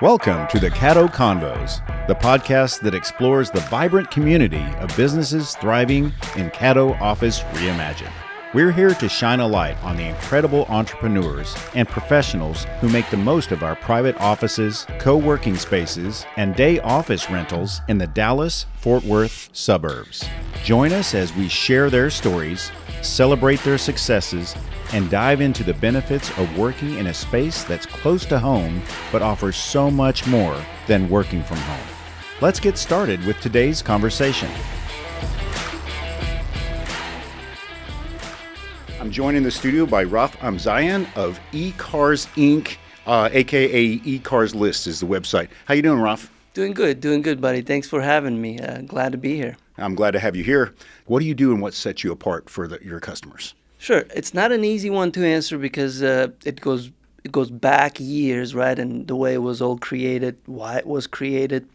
Welcome to the Caddo Convos, the podcast that explores the vibrant community of businesses thriving in Caddo Office Reimagined. We're here to shine a light on the incredible entrepreneurs and professionals who make the most of our private offices, co-working spaces, and day office rentals in the Dallas-Fort Worth suburbs. Join us as we share their stories, celebrate their successes, and dive into the benefits of working in a space that's close to home but offers so much more than working from home. Let's get started with today's conversation. I'm joined in the studio by Raf Amzayan of Ecarslist Inc., aka Ecarslist is the website. How you doing, Raf? Doing good, buddy. Thanks for having me. Glad to be here. I'm glad to have you here. What do you do and what sets you apart for your customers? Sure. It's not an easy one to answer because it goes back years, right? And the way it was all created, why it was created.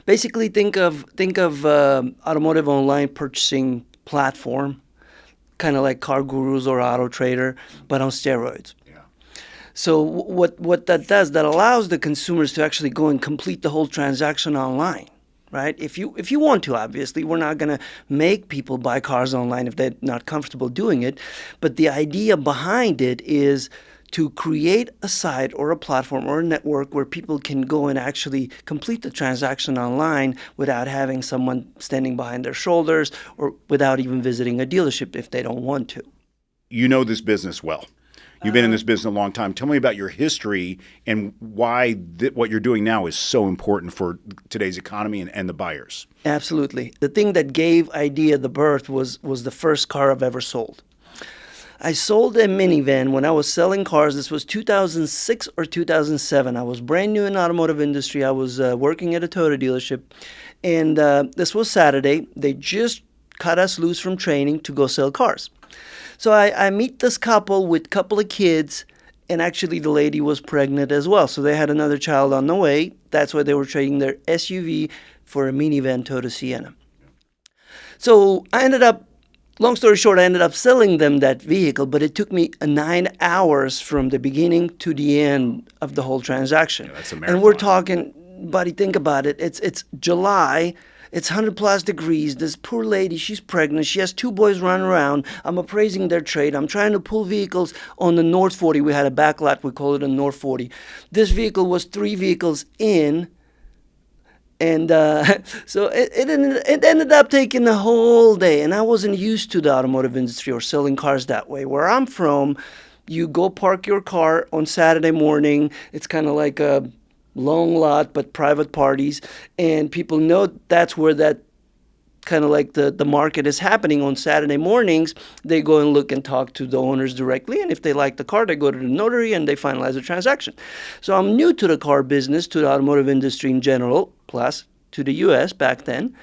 Basically, think of automotive online purchasing platform, kind of like Car Gurus or Auto Trader, but on steroids. Yeah. So what that does, that allows the consumers to actually go and complete the whole transaction online. Right? If you want to, obviously, we're not going to make people buy cars online if they're not comfortable doing it. But the idea behind it is to create a site or a platform or a network where people can go and actually complete the transaction online without having someone standing behind their shoulders or without even visiting a dealership if they don't want to. You know this business well. You've been in this business a long time. Tell me about your history and why what you're doing now is so important for today's economy and the buyers. Absolutely. The thing that gave Idea the birth was the first car I've ever sold. I sold a minivan when I was selling cars. This was 2006 or 2007. I was brand new in the automotive industry. I was working at a Toyota dealership. And this was Saturday. They just cut us loose from training to go sell cars. So I meet this couple with a couple of kids, and actually the lady was pregnant as well. So they had another child on the way. That's why they were trading their SUV for a minivan Toyota Sienna. So long story short, I ended up selling them that vehicle, but it took me 9 hours from the beginning to the end of the whole transaction. Yeah, that's a marathon. And we're talking, buddy, think about it. It's July. It's 100 plus degrees. This poor lady, she's pregnant. She has two boys running around. I'm appraising their trade. I'm trying to pull vehicles on the North 40. We had a back lot. We call it a North 40. This vehicle was 3 vehicles in. And so it ended up taking the whole day. And I wasn't used to the automotive industry or selling cars that way. Where I'm from, you go park your car on Saturday morning. It's kind of like a long lot, but private parties, and people know that's where that kind of like the market is happening on Saturday mornings. They go and look and talk to the owners directly, and if they like the car, they go to the notary and they finalize the transaction. So I'm new to the car business, to the automotive industry in general, plus to the U.S. back then.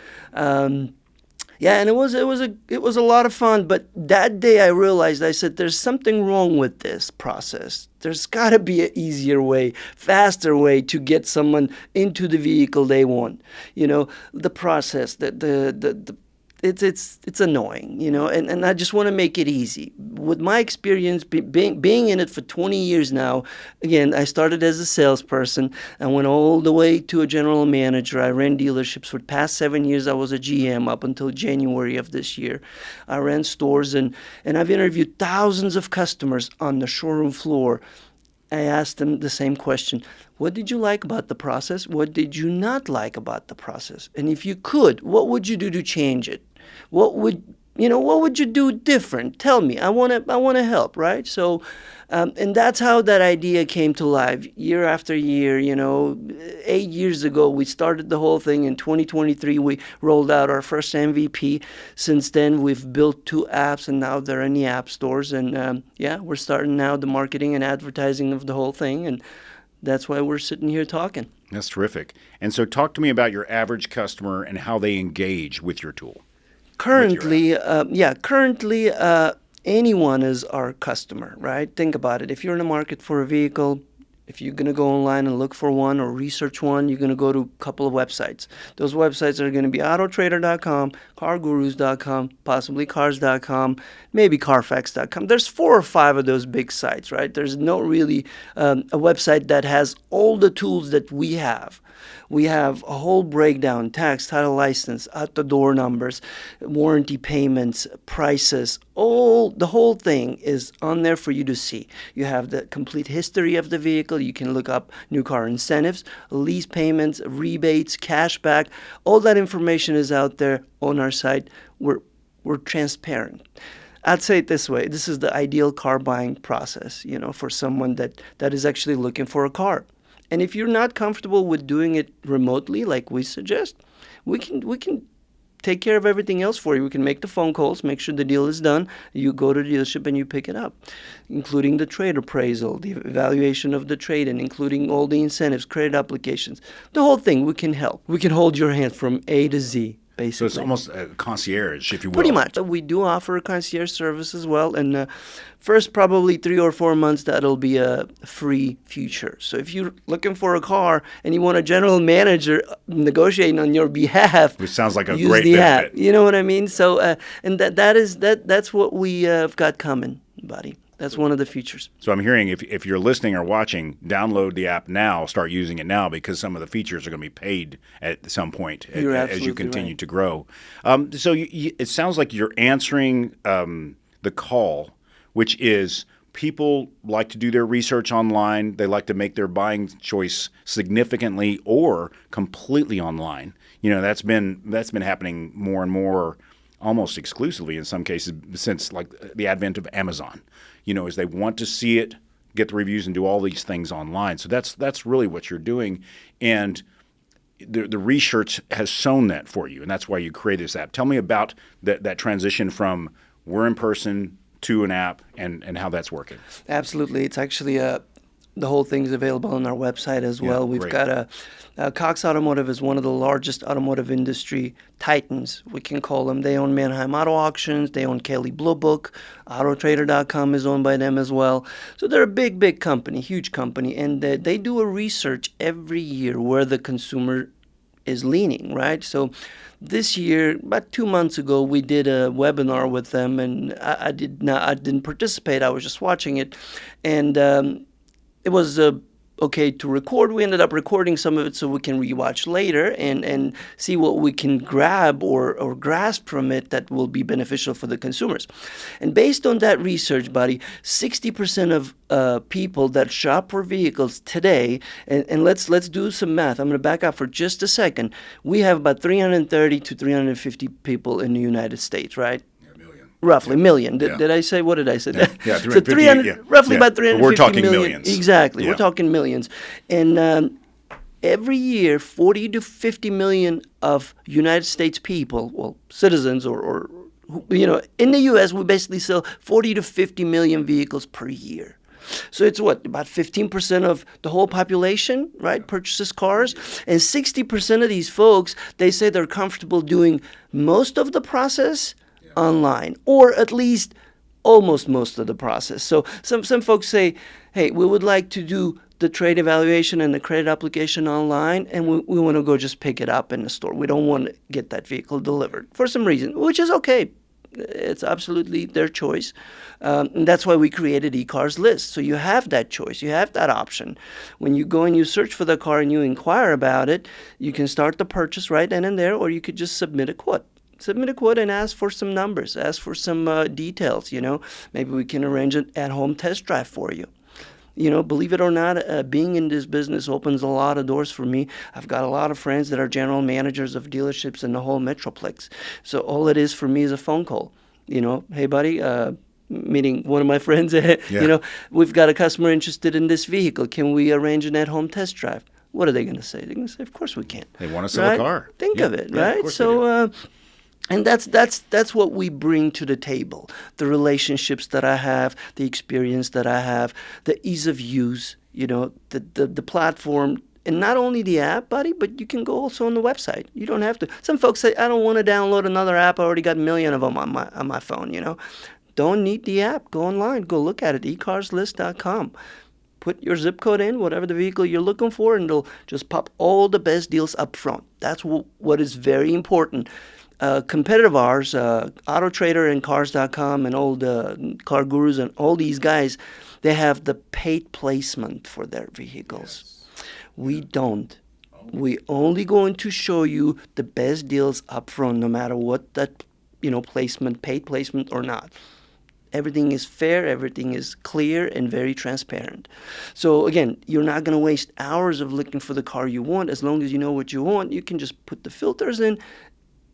And it was a lot of fun. But that day I realized, I said, there's something wrong with this process. There's got to be an easier way, faster way to get someone into the vehicle they want. You know, the process, it's annoying, you know, and I just want to make it easy. With my experience being in it for 20 years now, again, I started as a salesperson. I went all the way to a general manager. I ran dealerships. For the past 7 years, I was a GM up until January of this year. I ran stores, and I've interviewed thousands of customers on the showroom floor. I asked them the same question. What did you like about the process? What did you not like about the process? And if you could, what would you do to change it? What would you do different? Tell me. I want to help, right? So, and that's how that idea came to life year after year. 8 years ago, we started the whole thing. In 2023, we rolled out our first MVP. Since then, we've built 2 apps, and now they're in the app stores. And we're starting now the marketing and advertising of the whole thing. And that's why we're sitting here talking. That's terrific. And so talk to me about your average customer and how they engage with your tool. Currently, anyone is our customer, right? Think about it. If you're in the market for a vehicle, if you're going to go online and look for one or research one, you're going to go to a couple of websites. Those websites are going to be autotrader.com, cargurus.com, possibly cars.com, maybe carfax.com. There's 4 or 5 of those big sites, right? There's no really a website that has all the tools that we have. We have a whole breakdown: tax, title, license, out the door numbers, warranty payments, prices. The whole thing is on there for you to see. You have the complete history of the vehicle. You can look up new car incentives, lease payments, rebates, cashback. All that information is out there on our site. We're transparent. I'd say it this way: this is the ideal car buying process, for someone that is actually looking for a car. And if you're not comfortable with doing it remotely, like we suggest, we can take care of everything else for you. We can make the phone calls, make sure the deal is done. You go to the dealership and you pick it up, including the trade appraisal, the evaluation of the trade-in, including all the incentives, credit applications. The whole thing, we can help. We can hold your hand from A to Z. Basically. So it's almost a concierge, if you will. Pretty much. We do offer a concierge service as well. And first probably 3 or 4 months, that'll be a free feature. So if you're looking for a car and you want a general manager negotiating on your behalf, which sounds like a use great the benefit. app. You know what I mean? So and that's what we have got coming, buddy. That's one of the features. So I'm hearing if you're listening or watching, download the app now, start using it now, because some of the features are going to be paid at some point as you continue to grow. So it sounds like you're answering the call, which is people like to do their research online. They like to make their buying choice significantly or completely online. That's been happening more and more, almost exclusively in some cases, since like the advent of Amazon. As they want to see it, get the reviews, and do all these things online. So that's really what you're doing. And the research has shown that for you, and that's why you created this app. Tell me about that transition from we're in person to an app and how that's working. Absolutely. It's actually the whole thing's available on our website as well. We've got Cox Automotive is one of the largest automotive industry titans, we can call them. They own Manheim Auto Auctions. They own Kelley Blue Book. Autotrader.com is owned by them as well. So they're a big company, huge company. And they do a research every year where the consumer is leaning, right? So this year, about 2 months ago, we did a webinar with them, and I didn't participate. I was just watching it. And it was okay to record. We ended up recording some of it so we can rewatch later and see what we can grab or grasp from it that will be beneficial for the consumers. And based on that research, buddy, 60% of people that shop for vehicles today, and let's do some math. I'm going to back up for just a second. We have about 330 to 350 people in the United States, right? Roughly million. Did I say? What did I say? Yeah, so 300, roughly about 350 we're talking million. Millions. Exactly. Yeah. We're talking millions. And every year, 40 to 50 million of United States people, well, citizens or in the U.S., we basically sell 40 to 50 million vehicles per year. So it's about 15% of the whole population, right, purchases cars. And 60% of these folks, they say they're comfortable doing most of the process online, or at least almost most of the process. So some folks say, hey, we would like to do the trade evaluation and the credit application online, and we want to go just pick it up in the store. We don't want to get that vehicle delivered for some reason, which is okay. It's absolutely their choice. And that's why we created Ecarslist. So you have that choice. You have that option. When you go and you search for the car and you inquire about it, you can start the purchase right then and there, or you could just submit a quote. Submit a quote and ask for some numbers, ask for some details, Maybe we can arrange an at-home test drive for you. Believe it or not, being in this business opens a lot of doors for me. I've got a lot of friends that are general managers of dealerships in the whole Metroplex. So all it is for me is a phone call. Hey, buddy, meeting one of my friends, we've got a customer interested in this vehicle. Can we arrange an at-home test drive? What are they going to say? They're going to say, of course we can. They want to sell a car. Think of it, right? So, and that's what we bring to the table. The relationships that I have, the experience that I have, the ease of use, the platform. And not only the app, buddy, but you can go also on the website. You don't have to. Some folks say, I don't want to download another app. I already got a million of them on my phone, Don't need the app. Go online. Go look at it, ecarslist.com. Put your zip code in, whatever the vehicle you're looking for, and it'll just pop all the best deals up front. That's what is very important. competitor of ours, Auto Trader and Cars.com and all the car gurus and all these guys, they have the paid placement for their vehicles. We don't. We only going to show you the best deals up front, no matter what that placement, paid placement or not. Everything is fair, everything is clear and very transparent. So again, you're not going to waste hours of looking for the car you want. As long as you know what you want, you can just put the filters in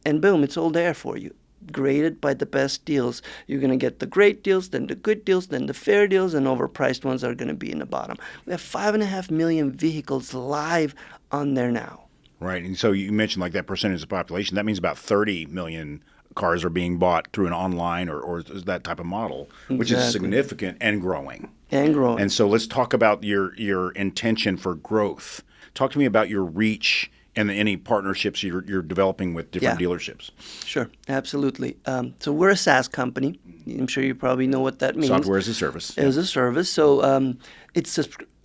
and boom, it's all there for you. Graded by the best deals. You're going to get the great deals, then the good deals, then the fair deals, and overpriced ones are going to be in the bottom. We have 5.5 million vehicles live on there now. Right. And so you mentioned like that percentage of the population. That means about 30 million cars are being bought through an online or that type of model, which is significant and growing. And so let's talk about your intention for growth. Talk to me about your reach and any partnerships you're developing with different dealerships. Sure, absolutely. So we're a SaaS company. I'm sure you probably know what that means. Software as a service. As a service. So it's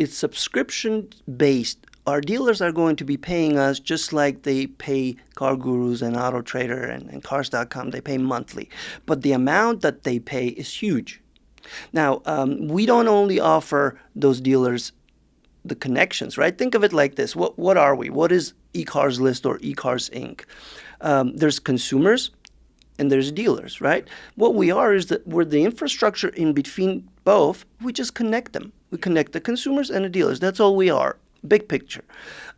subscription-based. Our dealers are going to be paying us just like they pay Car Gurus and Auto Trader and Cars.com. They pay monthly. But the amount that they pay is huge. Now, we don't only offer those dealers the connections, right? Think of it like this. What are we? What is Ecarslist or Ecars Inc.? There's consumers and there's dealers, right? What we are is that we're the infrastructure in between both. We just connect them. We connect the consumers and the dealers. That's all we are. Big picture.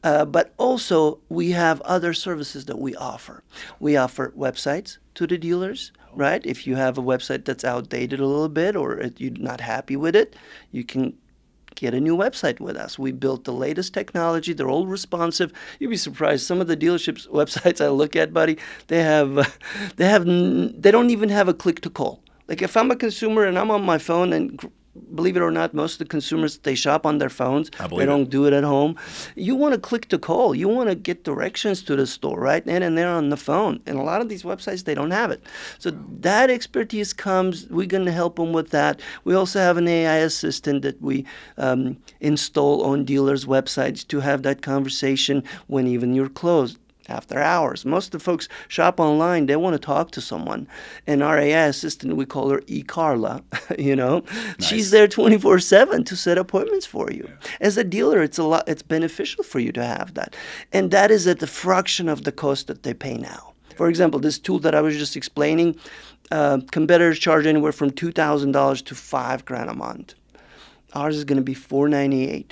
But also we have other services that we offer. We offer websites to the dealers, right? If you have a website that's outdated a little bit or you're not happy with it, you can get a new website with us. We built the latest technology. They're all responsive. You'd be surprised. Some of the dealerships' websites I look at, buddy, they don't even have a click to call. Like if I'm a consumer and I'm on my phone, and believe it or not, most of the consumers, they shop on their phones. They don't do it at home. You want to click to call. You want to get directions to the store right then and there on the phone. And a lot of these websites, they don't have it. So that expertise comes. We're going to help them with that. We also have an AI assistant that we install on dealers' websites to have that conversation when even you're closed. After hours. Most of the folks shop online, they want to talk to someone. And our AI assistant, we call her Carla, Nice. She's there 24/7 to set appointments for you. Yeah. As a dealer, it's beneficial for you to have that. And that is at the fraction of the cost that they pay now. For example, this tool that I was just explaining, competitors charge anywhere from $2,000 to $5,000 a month. Ours is going to be $498.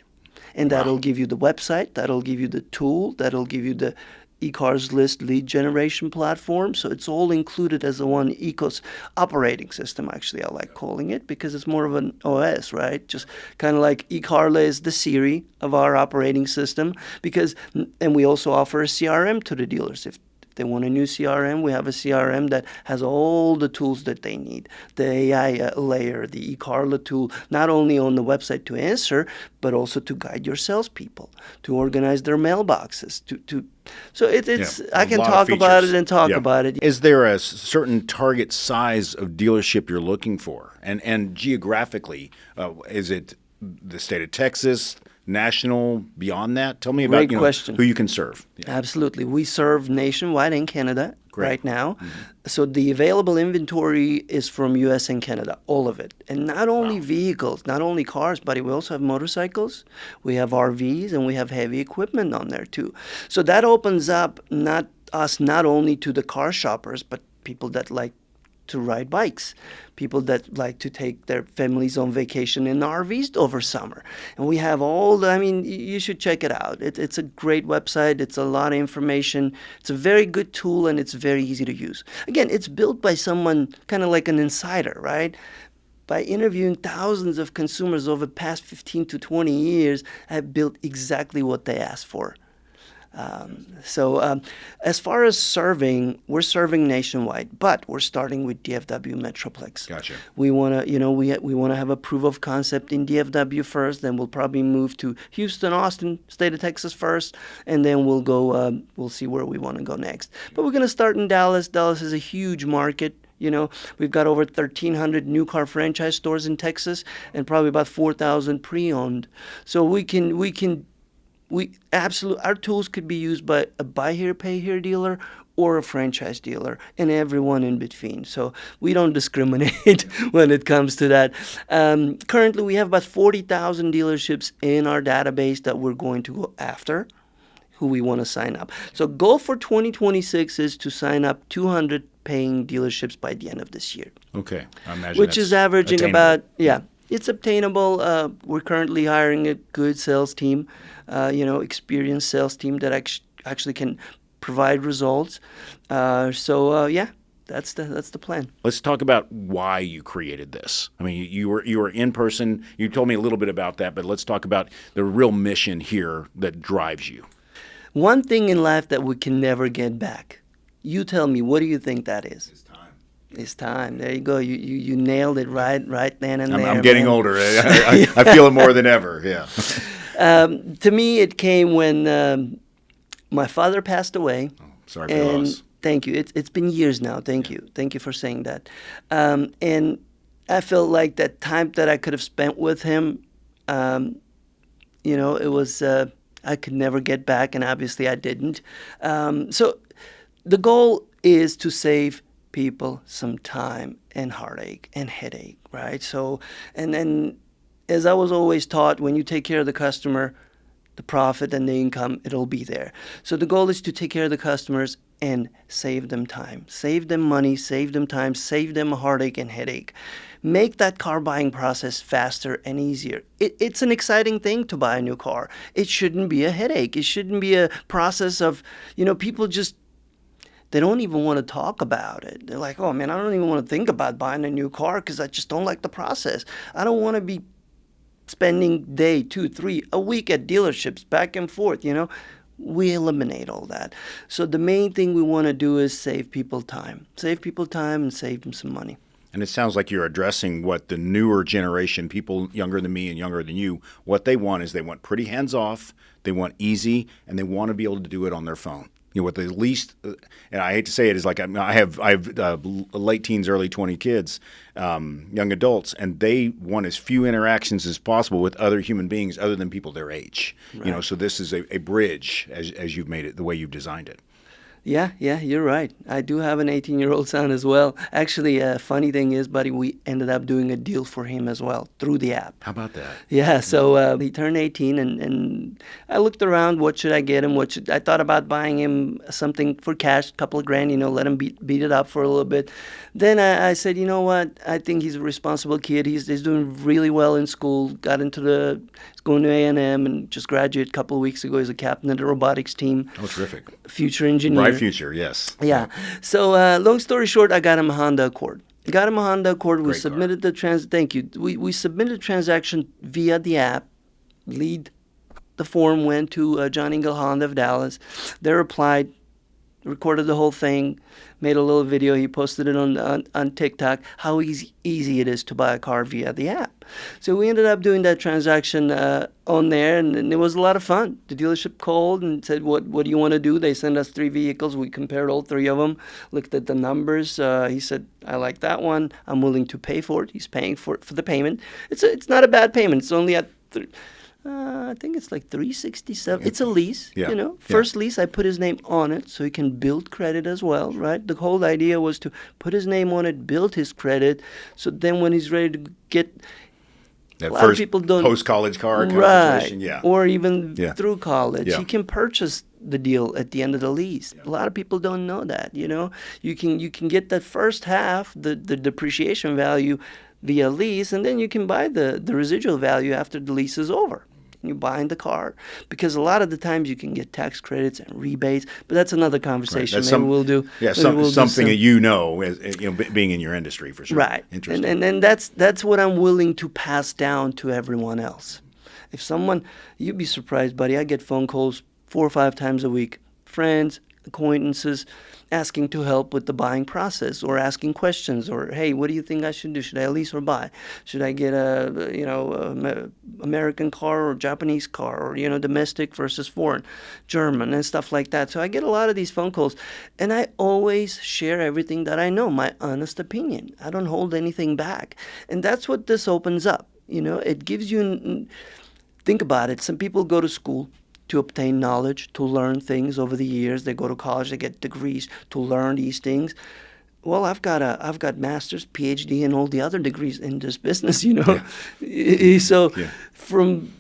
And that'll give you the website, that'll give you the tool, that'll give you the Ecarslist lead generation platform. So it's all included as a one Ecos operating system, actually, I like calling it, because it's more of an OS, right? Just kind of like Ecarla is the Siri of our operating system, and we also offer a CRM to the dealers. If they want a new CRM, we have a CRM that has all the tools that they need. The AI layer, the Ecarla tool, not only on the website to answer, but also to guide your salespeople, to organize their mailboxes. So it's I can talk about it and talk about it. Is there a certain target size of dealership you're looking for? And geographically, is it the state of Texas, national, beyond that? Tell me about who you can serve. Yeah. Absolutely. We serve nationwide in Canada right now. Mm-hmm. So the available inventory is from U.S. and Canada, all of it. And not only vehicles, not only cars, but we also have motorcycles, we have RVs, and we have heavy equipment on there too. So that opens up not only to the car shoppers, but people that like to ride bikes, people that like to take their families on vacation in RVs over summer. And we have you should check it out. It's a great website. It's a lot of information. It's a very good tool, and it's very easy to use. Again, it's built by someone kind of like an insider, right? By interviewing thousands of consumers over the past 15 to 20 years, I've built exactly what they asked for. As far as serving, we're serving nationwide, but we're starting with DFW Metroplex. Gotcha. We want to, we want to have a proof of concept in DFW first, then we'll probably move to Houston, Austin, state of Texas first, and then we'll go, we'll see where we want to go next. But we're going to start in Dallas. Dallas is a huge market. We've got over 1,300 new car franchise stores in Texas and probably about 4,000 pre-owned. So our tools could be used by a buy here, pay here dealer or a franchise dealer, and everyone in between. So we don't discriminate when it comes to that. Currently, we have about 40,000 dealerships in our database that we're going to go after, who we want to sign up. So goal for 2026 is to sign up 200 paying dealerships by the end of this year. Okay, I imagine which is averaging attainable. it's obtainable. We're currently hiring a good sales team, experienced sales team that actually can provide results. That's the plan. Let's talk about why you created this. I mean, you were in person. You told me a little bit about that, but let's talk about the real mission here that drives you. One thing in life that we can never get back. You tell me, what do you think that is? It's time. There you go. You nailed it right then and there. I'm getting older. I feel it more than ever. Yeah. To me, it came when my father passed away. Oh, sorry for the loss. Thank you. It's been years now. Thank you. Thank you for saying that. And I felt like that time that I could have spent with him, it was I could never get back, and obviously I didn't. So the goal is to save people some time and heartache and headache, right? So, and then as I was always taught, when you take care of the customer, the profit and the income, it'll be there. So the goal is to take care of the customers and save them time, save them money, save them time, save them heartache and headache. Make that car buying process faster and easier. It's an exciting thing to buy a new car. It shouldn't be a headache. It shouldn't be a process of, people just, they don't even want to talk about it. They're like, oh man, I don't even want to think about buying a new car because I just don't like the process. I don't want to be spending day, 2, 3, a week at dealerships back and forth, We eliminate all that. So the main thing we want to do is save people time and save them some money. And it sounds like you're addressing what the newer generation, people younger than me and younger than you, what they want is they want pretty hands off, they want easy, and they want to be able to do it on their phone. With the least, and I hate to say it, is like I have late teens, early 20 kids, young adults, and they want as few interactions as possible with other human beings other than people their age. Right. So this is a bridge as you've made it, the way you've designed it. Yeah, you're right. I do have an 18-year-old son as well. Actually, funny thing is, buddy, we ended up doing a deal for him as well through the app. How about that? Yeah, so he turned 18, and I looked around, what should I get him? I thought about buying him something for cash, a couple of grand, let him beat it up for a little bit. Then I said, you know what? I think he's a responsible kid. He's doing really well in school, he's going to A&M and just graduated a couple of weeks ago. He's a captain of the robotics team. Oh, terrific. Future engineer. Bright future, yes. Yeah. So long story short, I got him a Honda Accord. We submitted Thank you. We submitted the transaction via the app. The form went to John Engel Honda of Dallas. They replied, recorded the whole thing, made a little video. He posted it on TikTok, how easy it is to buy a car via the app. So we ended up doing that transaction on there, and it was a lot of fun. The dealership called and said, what do you want to do? They sent us 3 vehicles. We compared all 3 of them, looked at the numbers. He said, I like that one. I'm willing to pay for it. He's paying for the payment. It's not a bad payment. It's only at I think it's like $367. It's a lease, First lease, I put his name on it so he can build credit as well, right? The whole idea was to put his name on it, build his credit, so then when he's ready to get that a lot first of people don't, post-college car right, yeah, or even through college, yeah, he can purchase the deal at the end of the lease. A lot of people don't know that, You can get that first half, the depreciation value via lease, and then you can buy the residual value after the lease is over. You're buying the car, because a lot of the times you can get tax credits and rebates, but that's another conversation. Right. Maybe we'll do. Yeah, something that being in your industry for sure. Right. Interesting. And that's what I'm willing to pass down to everyone else. If someone, you'd be surprised, buddy. I get phone calls 4 or 5 times a week, friends, acquaintances, asking to help with the buying process, or asking questions, or hey, what do you think I should do? Should I lease or buy? Should I get a American car or Japanese car, or domestic versus foreign, German and stuff like that? So I get a lot of these phone calls, and I always share everything that I know, my honest opinion. I don't hold anything back, and that's what this opens up. It gives you. Think about it. Some people go to school to obtain knowledge, to learn things over the years. They go to college, they get degrees to learn these things. Well, I've got master's, PhD, and all the other degrees in this business, So from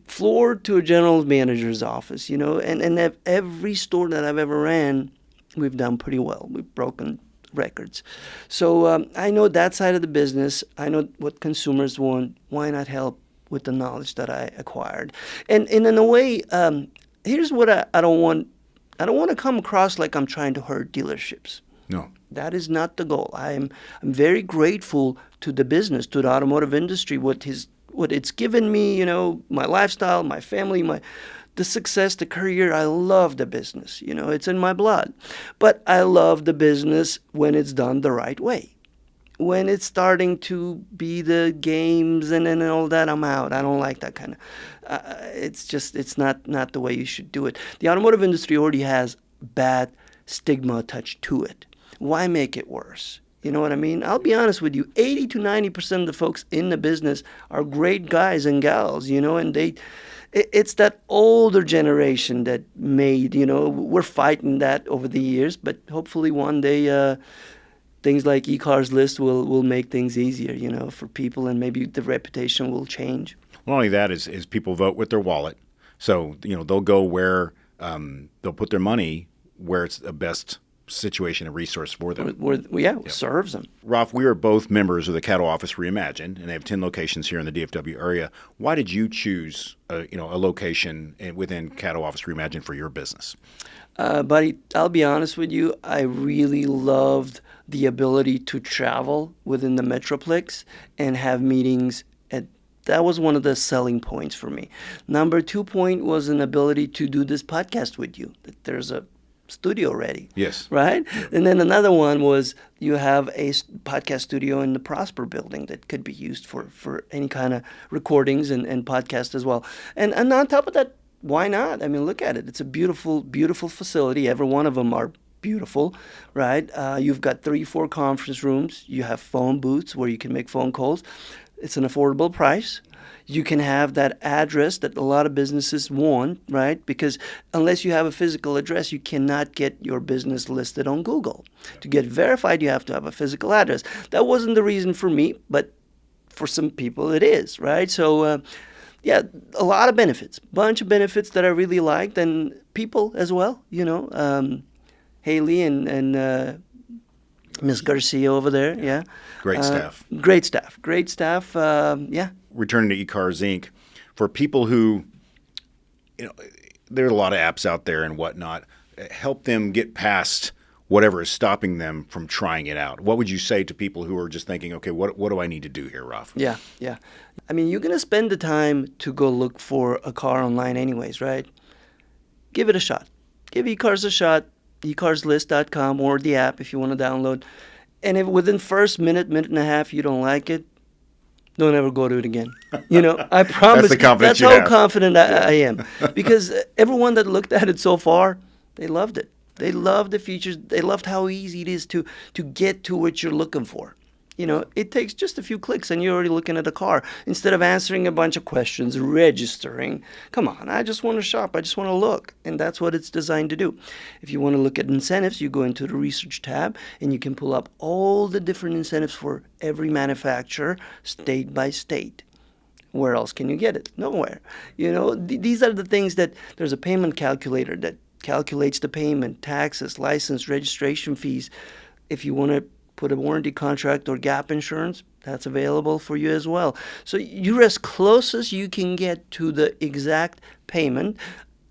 floor to a general manager's office, and every store that I've ever ran, we've done pretty well. We've broken records. So I know that side of the business. I know what consumers want. Why not help with the knowledge that I acquired? And in a way, here's what I don't want. I don't want to come across like I'm trying to hurt dealerships. No. That is not the goal. I'm very grateful to the business, to the automotive industry, what it's given me, my lifestyle, my family, the success, the career. I love the business. It's in my blood. But I love the business when it's done the right way. When it's starting to be the games and all that, I'm out. I don't like that kind of. It's not the way you should do it. The automotive industry already has bad stigma attached to it. Why make it worse? You know what I mean? I'll be honest with you. 80 to 90% of the folks in the business are great guys and gals, and it's that older generation that made, we're fighting that over the years, but hopefully one day things like Ecarslist will make things easier, for people, and maybe the reputation will change. Not only that is people vote with their wallet. So, they'll go where they'll put their money where it's the best situation and resource for them. Serves them. Raf, we are both members of the Caddo Office Reimagined, and they have 10 locations here in the DFW area. Why did you choose a location within Caddo Office Reimagined for your business? Buddy, I'll be honest with you. I really loved the ability to travel within the Metroplex and have meetings. That was one of the selling points for me. Number 2 point was an ability to do this podcast with you. That there's a studio ready. Yes. Right? Yeah. And then another one was you have a podcast studio in the Prosper building that could be used for any kind of recordings and podcast as well. And on top of that, why not? I mean, look at it. It's a beautiful, beautiful facility. Every one of them are beautiful, right? You've got 3-4 conference rooms. You have phone booths where you can make phone calls. It's an affordable price. You can have that address that a lot of businesses want, right? Because unless you have a physical address, you cannot get your business listed on Google. To get verified, you have to have a physical address. That wasn't the reason for me, but for some people it is, right? So, a lot of benefits, bunch of benefits that I really liked, and people as well, Haley and Miss Garcia over there, yeah. Great staff. Great staff, yeah. Returning to eCars Inc., for people who, there are a lot of apps out there and whatnot, help them get past whatever is stopping them from trying it out. What would you say to people who are just thinking, okay, what do I need to do here, Raf? Yeah. I mean, you're going to spend the time to go look for a car online anyways, right? Give it a shot. Give eCars a shot, ecarslist.com, or the app if you want to download. And if within first minute and a half you don't like it, don't ever go to it again. I promise. That's how confident I am. Because everyone that looked at it so far, they loved it. They loved the features. They loved how easy it is to get to what you're looking for. It takes just a few clicks and you're already looking at a car. Instead of answering a bunch of questions, registering. Come on, I just want to shop. I just want to look. And that's what it's designed to do. If you want to look at incentives, you go into the research tab and you can pull up all the different incentives for every manufacturer, state by state. Where else can you get it? Nowhere. These are the things that there's a payment calculator that calculates the payment, taxes, license, registration fees. If you want to put a warranty contract or gap insurance, that's available for you as well. So you're as close as you can get to the exact payment.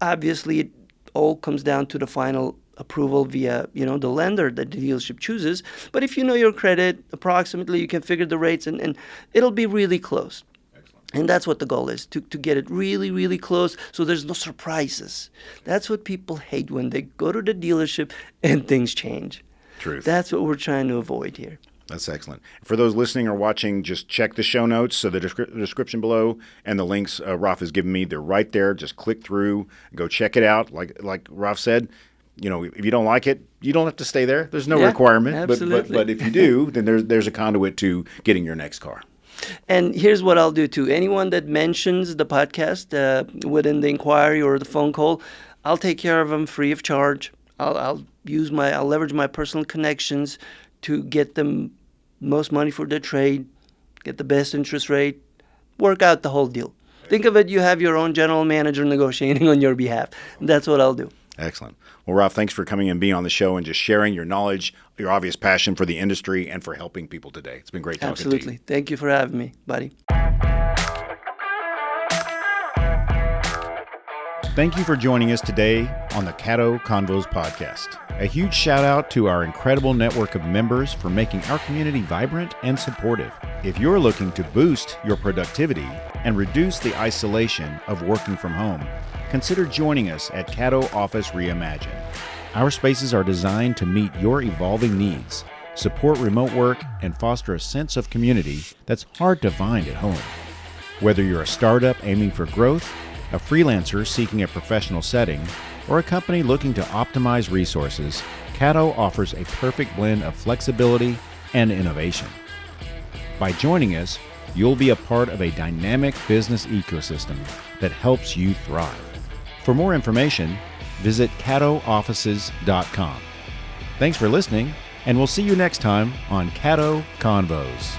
Obviously, it all comes down to the final approval via, the lender that the dealership chooses. But if you know your credit, approximately, you can figure the rates and it'll be really close. Excellent. And that's what the goal is, to get it really, really close so there's no surprises. That's what people hate when they go to the dealership and things change. Truth. That's what we're trying to avoid here. That's excellent. For those listening or watching, just check the show notes. So the description below and the links Raf has given me, they're right there. Just click through, go check it out. Like Raf said, if you don't like it, you don't have to stay there. There's no requirement. Absolutely. But if you do, then there's a conduit to getting your next car. And here's what I'll do too. Anyone that mentions the podcast within the inquiry or the phone call, I'll take care of them free of charge. I'll leverage my personal connections to get them most money for their trade, get the best interest rate, work out the whole deal. Think of it, you have your own general manager negotiating on your behalf. That's what I'll do. Excellent. Well, Raf, thanks for coming and being on the show and just sharing your knowledge, your obvious passion for the industry and for helping people today. It's been great talking to you. Absolutely. Thank you for having me, buddy. Thank you for joining us today on the Caddo Convos podcast. A huge shout out to our incredible network of members for making our community vibrant and supportive. If you're looking to boost your productivity and reduce the isolation of working from home, consider joining us at Caddo Office Reimagined. Our spaces are designed to meet your evolving needs, support remote work, and foster a sense of community that's hard to find at home. Whether you're a startup aiming for growth, a freelancer seeking a professional setting, or a company looking to optimize resources, Caddo offers a perfect blend of flexibility and innovation. By joining us, you'll be a part of a dynamic business ecosystem that helps you thrive. For more information, visit caddooffices.com. Thanks for listening, and we'll see you next time on Caddo Convos.